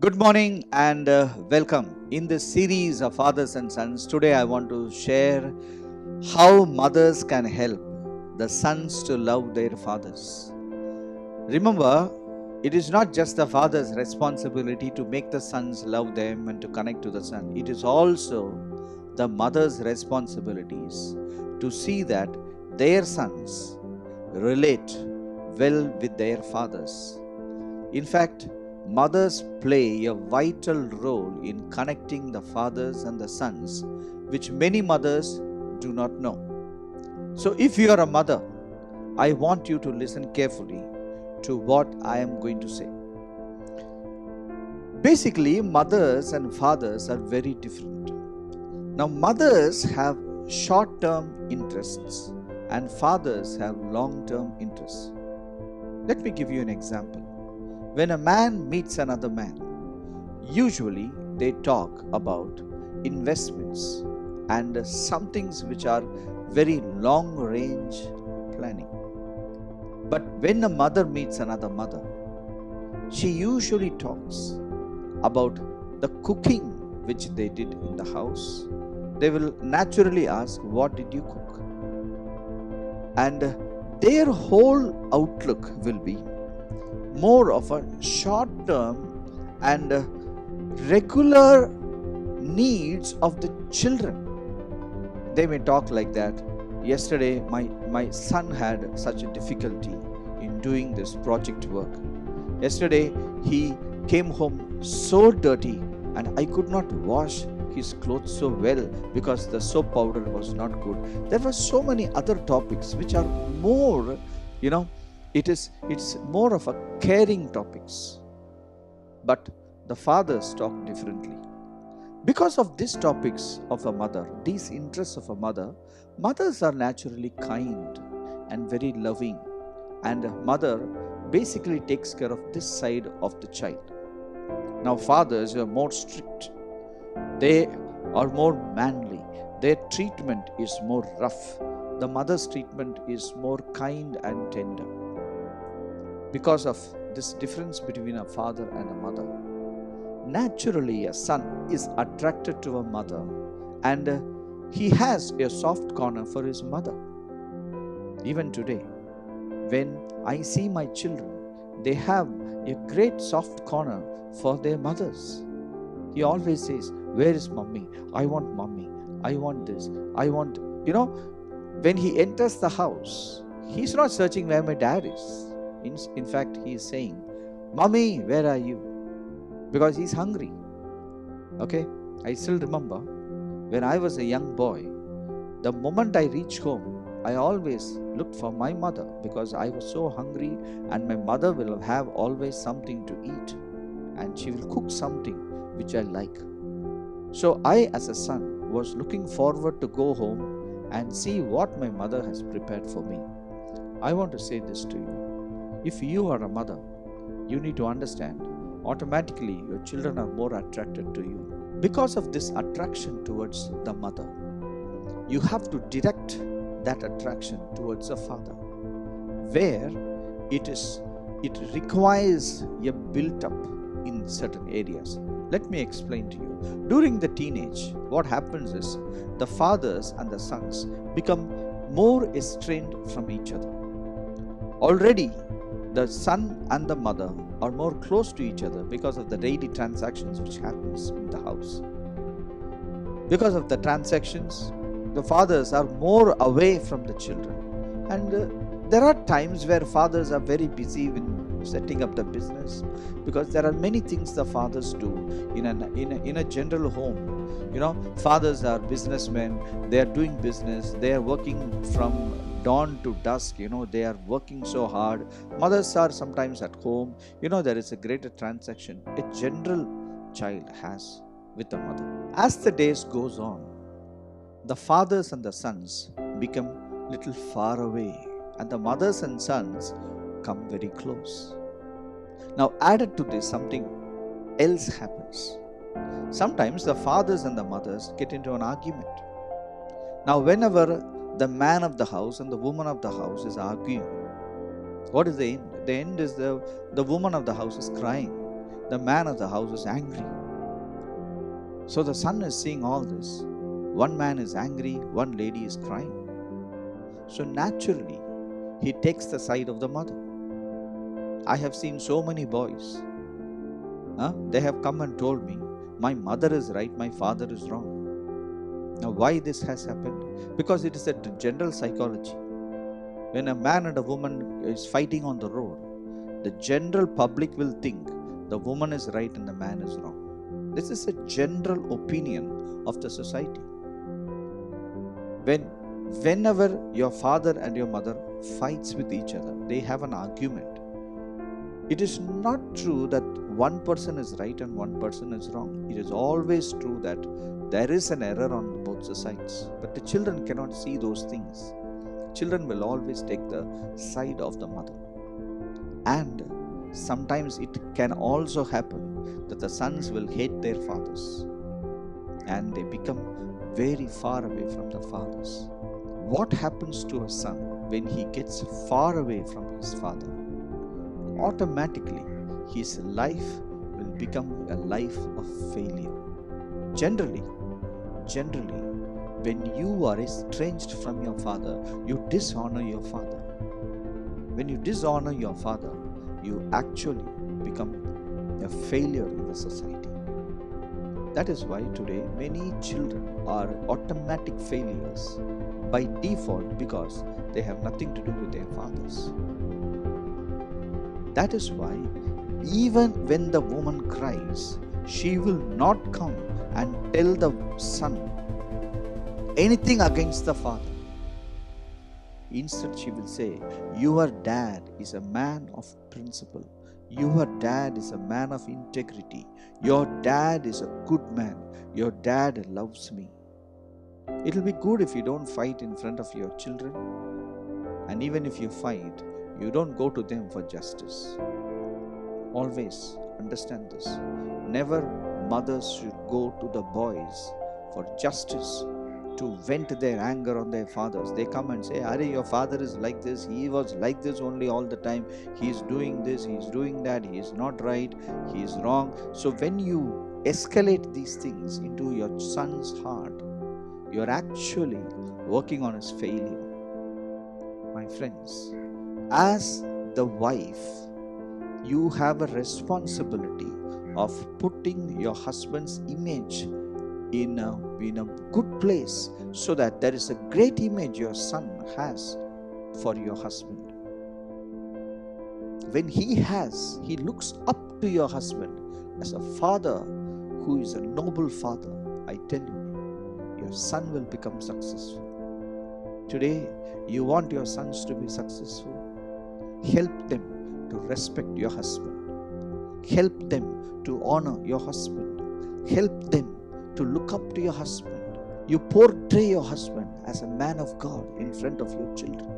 Good morning and welcome. In this series of Fathers and Sons, today I want to share how mothers can help the sons to love their fathers. Remember, it is not just the father's responsibility to make the sons love them and to connect to the son. It is also the mother's responsibilities to see that their sons relate well with their fathers. In fact, mothers play a vital role in connecting the fathers and the sons, which many mothers do not know. So, if you are a mother, I want you to listen carefully to what I am going to say. Basically, mothers and fathers are very different. Now, mothers have short term interests and fathers have long term interests. Let me give you an example. When a man meets another man, usually they talk about investments and some things which are very long range planning. But when a mother meets another mother, she usually talks about the cooking which they did in the house. They will naturally ask, "What did you cook?" And their whole outlook will be more of a short term and regular needs of the children. They may talk like that. Yesterday, my son had such a difficulty in doing this project work. Yesterday, he came home so dirty and I could not wash his clothes so well because the soap powder was not good. There were so many other topics which are more, it's more of a caring topics. But the fathers talk differently. Because of these topics of a mother, these interests of a mother, mothers are naturally kind and very loving. And a mother basically takes care of this side of the child. Now, fathers are more strict. They are more manly. Their treatment is more rough. The mother's treatment is more kind and tender. Because of this difference between a father and a mother, naturally a son is attracted to a mother and he has a soft corner for his mother. Even today, when I see my children, they have a great soft corner for their mothers. He always says, "Where is mommy? I want mommy. I want this. I want," when he enters the house, he's not searching where my dad is. In fact, he is saying, "Mommy, where are you?" Because he's hungry. Okay, I still remember when I was a young boy, the moment I reached home, I always looked for my mother because I was so hungry, and my mother will have always something to eat and she will cook something which I like. So I, as a son, was looking forward to go home and see what my mother has prepared for me. I want to say this to you. If you are a mother, you need to understand, automatically your children are more attracted to you. Because of this attraction towards the mother, you have to direct that attraction towards the father, where it requires a built up in certain areas. Let me explain to you. During the teenage, what happens is the fathers and the sons become more estranged from each other. Already, the son and the mother are more close to each other because of the daily transactions which happens in the house. Because of the transactions, the fathers are more away from the children. And there are times where fathers are very busy in setting up the business, because there are many things the fathers do in a general home. Fathers are businessmen. They are doing business. They are working from dawn to dusk. They are working so hard. Mothers are sometimes at home. There is a greater transaction a general child has with the mother. As the days goes on, the fathers and the sons become little far away, and the mothers and sons come very close. Now, added to this, something else happens. Sometimes the fathers and the mothers get into an argument. Now, whenever the man of the house and the woman of the house is arguing, what is the end? The end is the woman of the house is crying the man of the house is angry. So the son is seeing all this. One man is angry, one lady is crying. So naturally, he takes the side of the mother. I have seen so many boys. They have come and told me, my mother is right, my father is wrong. Now, why this has happened? Because it is a general psychology. When a man and a woman is fighting on the road, the general public will think the woman is right and the man is wrong. This is a general opinion of the society. Whenever your father and your mother fights with each other, they have an argument. It is not true that one person is right and one person is wrong. It is always true that there is an error on both the sides. But the children cannot see those things. Children will always take the side of the mother. And sometimes it can also happen that the sons will hate their fathers and they become very far away from the fathers. What happens to a son when he gets far away from his father? Automatically, his life will become a life of failure. Generally, when you are estranged from your father, you dishonor your father. When you dishonor your father, you actually become a failure in the society. That is why today many children are automatic failures by default because they have nothing to do with their fathers. That is why even when the woman cries, she will not come and tell the son anything against the father. Instead, she will say, your dad is a man of principle. Your dad is a man of integrity. Your dad is a good man. Your dad loves me. It will be good if you don't fight in front of your children. And even if you fight, you don't go to them for justice. Always understand this. Never mothers should go to the boys for justice to vent their anger on their fathers. They come and say, Are, your father is like this. He was like this only all the time. He is doing this. He is doing that. He is not right. He is wrong. So when you escalate these things into your son's heart, you are actually working on his failure. My friends, as the wife, you have a responsibility of putting your husband's image in a good place so that there is a great image your son has for your husband. When he looks up to your husband as a father who is a noble father, I tell you, your son will become successful. Today, you want your sons to be successful. Help them to respect your husband. Help them to honor your husband. Help them to look up to your husband. You portray your husband as a man of God in front of your children.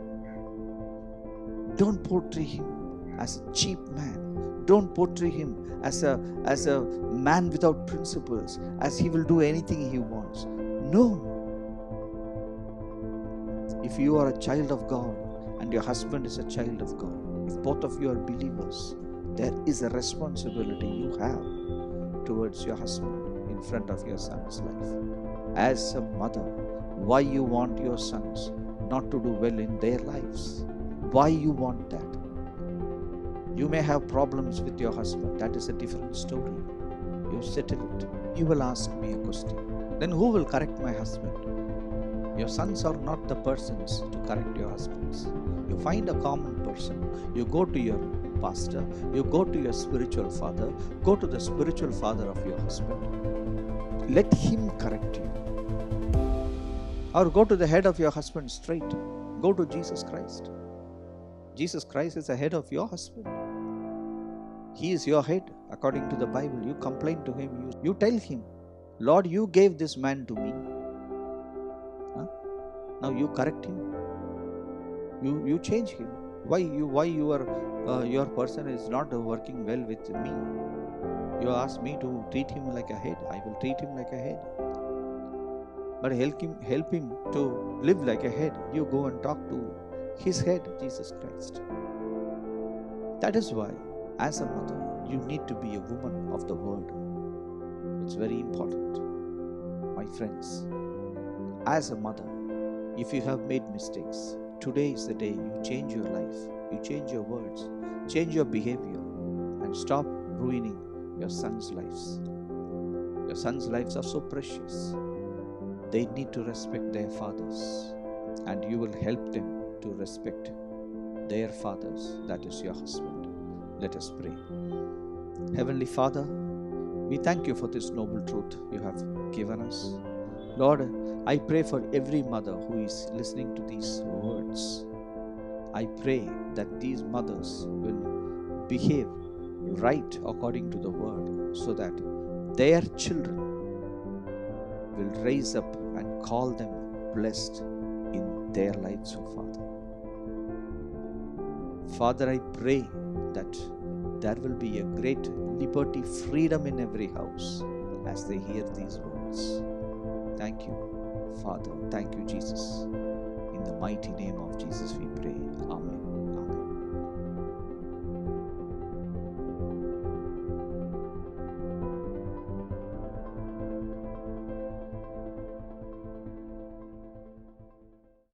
Don't portray him as a cheap man. Don't portray him as a man without principles, as he will do anything he wants. No. If you are a child of God and your husband is a child of God, if both of you are believers, there is a responsibility you have towards your husband in front of your son's life. As a mother, why you want your sons not to do well in their lives? Why you want that? You may have problems with your husband. That is a different story. You settle it. You will ask me a question. Then who will correct my husband? Your sons are not the persons to correct your husbands. You find a common person. You go to your pastor. You go to your spiritual father. Go to the spiritual father of your husband. Let him correct you. Or go to the head of your husband straight. Go to Jesus Christ. Jesus Christ is the head of your husband. He is your head according to the Bible. You complain to him. You tell him, Lord, you gave this man to me. Now you correct him. You change him. Why your person is not working well with me? You ask me to treat him like a head. I will treat him like a head. But help him to live like a head. You go and talk to his head, Jesus Christ. That is why, as a mother, You need to be a woman of the word. It's very important. My friends, as a mother, if you have made mistakes, today is the day you change your life, you change your words, change your behavior, and stop ruining your sons' lives. Your sons' lives are so precious. They need to respect their fathers, and you will help them to respect their fathers. That is your husband. Let us pray. Heavenly Father, we thank you for this noble truth you have given us. Lord, I pray for every mother who is listening to these words. I pray that these mothers will behave right according to the word, so that their children will raise up and call them blessed in their lives, O Father. Father, I pray that there will be a great liberty, freedom in every house as they hear these words. Thank you, Father. Thank you, Jesus. In the mighty name of Jesus, we